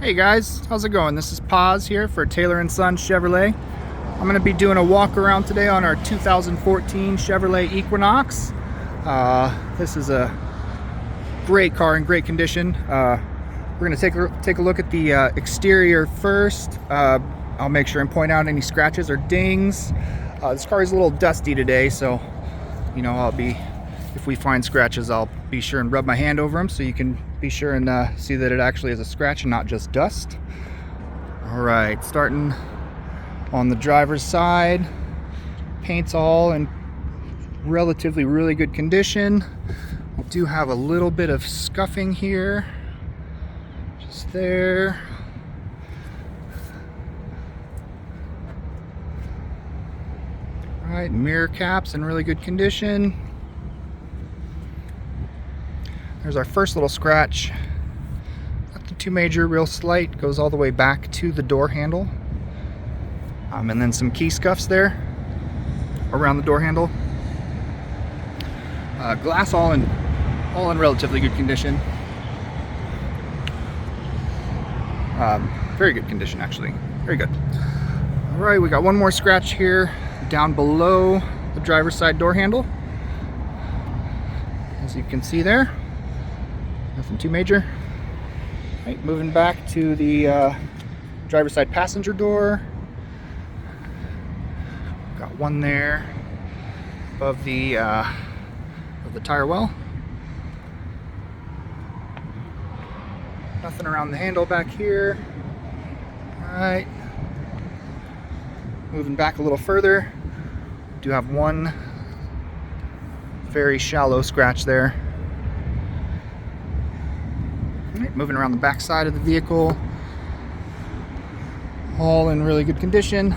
Hey guys, how's it going? This is Paz here for Taylor & Son Chevrolet. I'm going to be doing a walk around today on our 2014 Chevrolet Equinox. This is a great car in great condition. We're going to take a look at the exterior first. I'll make sure and point out any scratches or dings. This car is a little dusty today, so if we find scratches, I'll be sure and rub my hand over them so you can be sure and see that it actually is a scratch and not just dust. All right, starting on the driver's side, paint's all in relatively really good condition. We do have a little bit of scuffing here, just there. All right, mirror caps in really good condition. There's our first little scratch. Nothing too major, real slight. Goes all the way back to the door handle. And then some key scuffs there around the door handle. Glass all in relatively good condition. Very good condition, actually. Very good. All right, we got one more scratch here down below the driver's side door handle. As you can see there. Nothing too major. Right, moving back to the driver's side passenger door. Got one there above the tire well. Nothing around the handle back here. All right. Moving back a little further. Do have one very shallow scratch there. Right, moving around the back side of the vehicle, all in really good condition.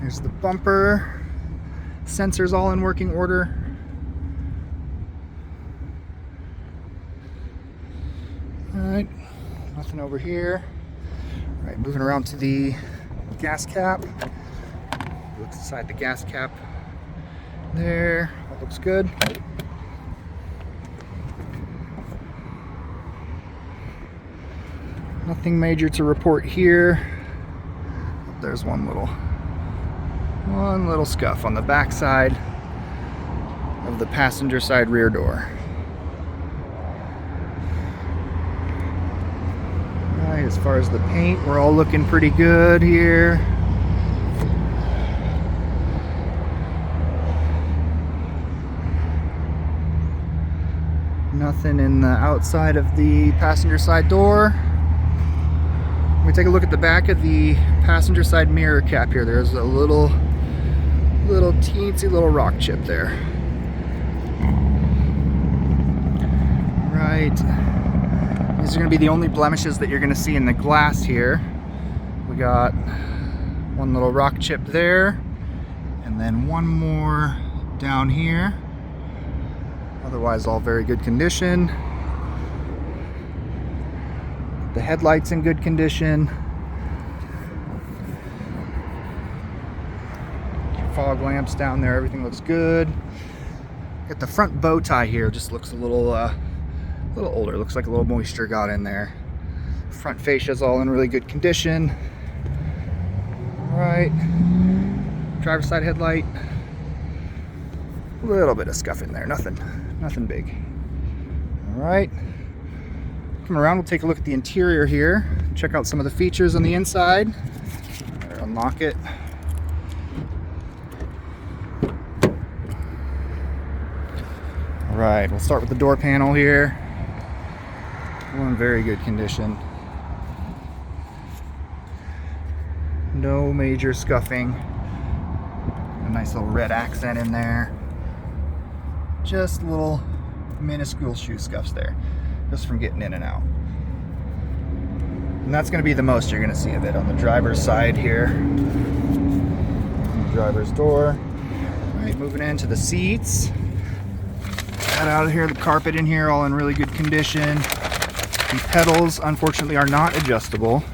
There's the bumper, sensors all in working order. All right, nothing over here. All right, moving around to the gas cap. Look inside the gas cap there, that looks good. Nothing major to report here. There's one little scuff on the back side of the passenger side rear door. All right, as far as the paint, we're all looking pretty good here. Nothing in the outside of the passenger side door. We take a look at the back of the passenger side mirror cap here. There's a little teensy little rock chip there. Right. These are going to be the only blemishes that you're going to see in the glass here. We got one little rock chip there, and then one more down here. Otherwise, all very good condition. The headlights in good condition. Fog lamps down there, everything looks good. Got the front bow tie here, just looks a little older. Looks like a little moisture got in there. Front fascia's all in really good condition. All right, driver's side headlight. A little bit of scuff in there, nothing big. All right. Come around, we'll take a look at the interior here, check out some of the features on the inside. Unlock it. All right, we'll start with the door panel here. All in very good condition. No major scuffing. A nice little red accent in there. Just little minuscule shoe scuffs there, just from getting in and out. And that's going to be the most you're going to see of it on the driver's side here. On the driver's door. All right, moving into the seats. Got out of here, the carpet in here all in really good condition. The pedals unfortunately are not adjustable,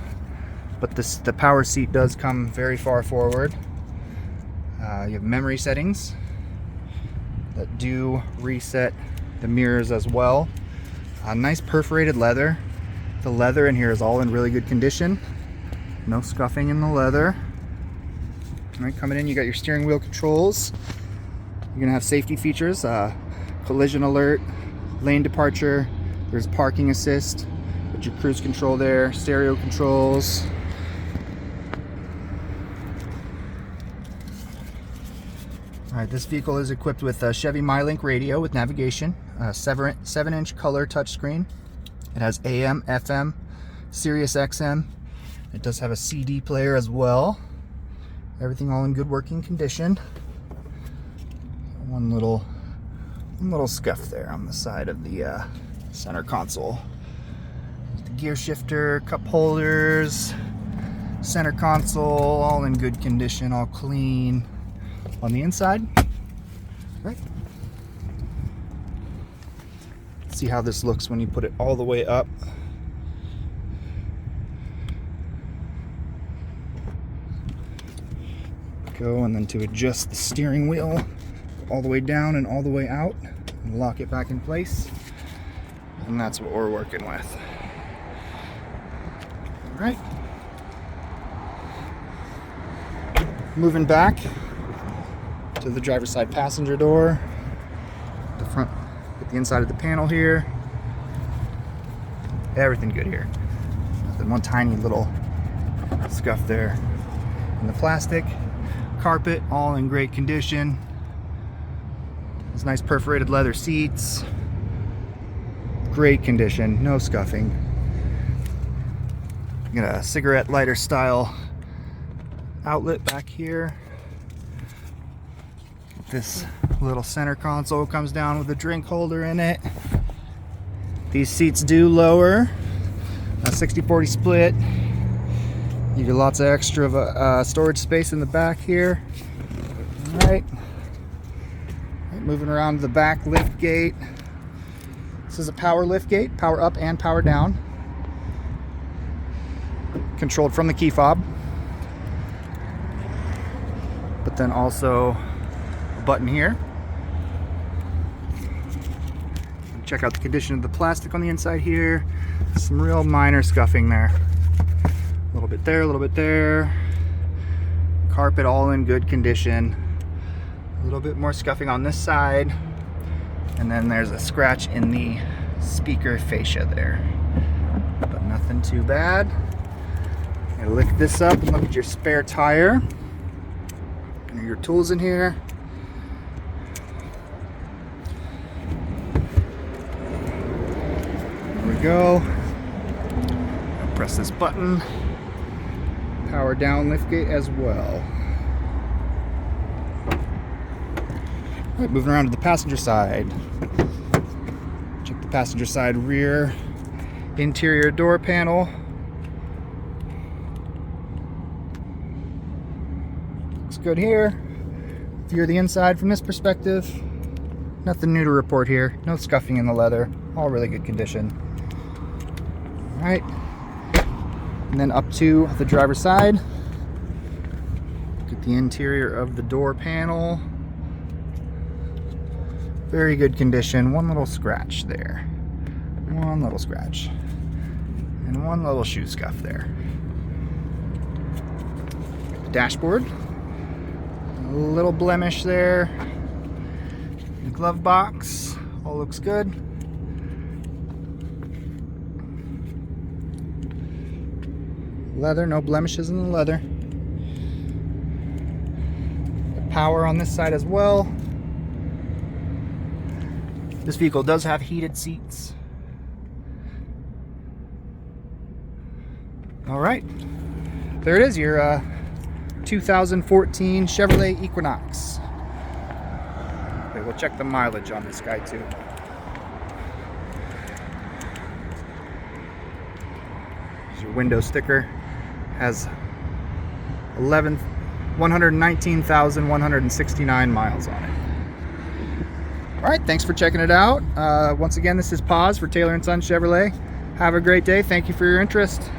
but the power seat does come very far forward. You have memory settings that do reset the mirrors as well. Nice perforated leather. The leather in here is all in really good condition. No scuffing in the leather. All right, coming in, you got your steering wheel controls. You're gonna have safety features, collision alert, lane departure. There's parking assist, with your cruise control there, stereo controls. All right, this vehicle is equipped with a Chevy Mylink radio with navigation, a 7-inch color touchscreen. It has AM, FM, Sirius XM. It does have a CD player as well. Everything all in good working condition. One little scuff there on the side of the center console. The gear shifter, cup holders, center console, all in good condition, all clean. On the inside, right? See how this looks when you put it all the way up. Go, and then to adjust the steering wheel all the way down and all the way out, and lock it back in place. And that's what we're working with. All right. Moving back to the driver's side passenger door, the front, at the inside of the panel here. Everything good here. Then one tiny little scuff there in the plastic. Carpet all in great condition. These nice perforated leather seats. Great condition, no scuffing. You got a cigarette lighter style outlet back here. This little center console comes down with a drink holder in it. These seats do lower, a 60-40 split. You get lots of extra storage space in the back here. All right. Moving around to the back, lift gate. This is a power lift gate, power up and power down. Controlled from the key fob. But then also button here. Check out the condition of the plastic on the inside here. Some real minor scuffing there. A little bit there, a little bit there. Carpet all in good condition. A little bit more scuffing on this side. And then there's a scratch in the speaker fascia there. But nothing too bad. I'm gonna lift this up and look at your spare tire. And your tools in here. Go. Press this button. Power down liftgate as well. All right, moving around to the passenger side. Check the passenger side rear interior door panel. Looks good here. View of the inside from this perspective. Nothing new to report here. No scuffing in the leather. All really good condition. All right, and then up to the driver's side. Get the interior of the door panel. Very good condition. One little scratch there. One little scratch. And one little shoe scuff there. The dashboard. A little blemish there. The glove box. All looks good. Leather, no blemishes in the leather. Power on this side as well. This vehicle does have heated seats. All right, there it is, your 2014 Chevrolet Equinox. Okay, we'll check the mileage on this guy too. Here's your window sticker. Has 119,169 miles on it. All right, thanks for checking it out. Once again, this is Paz for Taylor & Son Chevrolet. Have a great day. Thank you for your interest.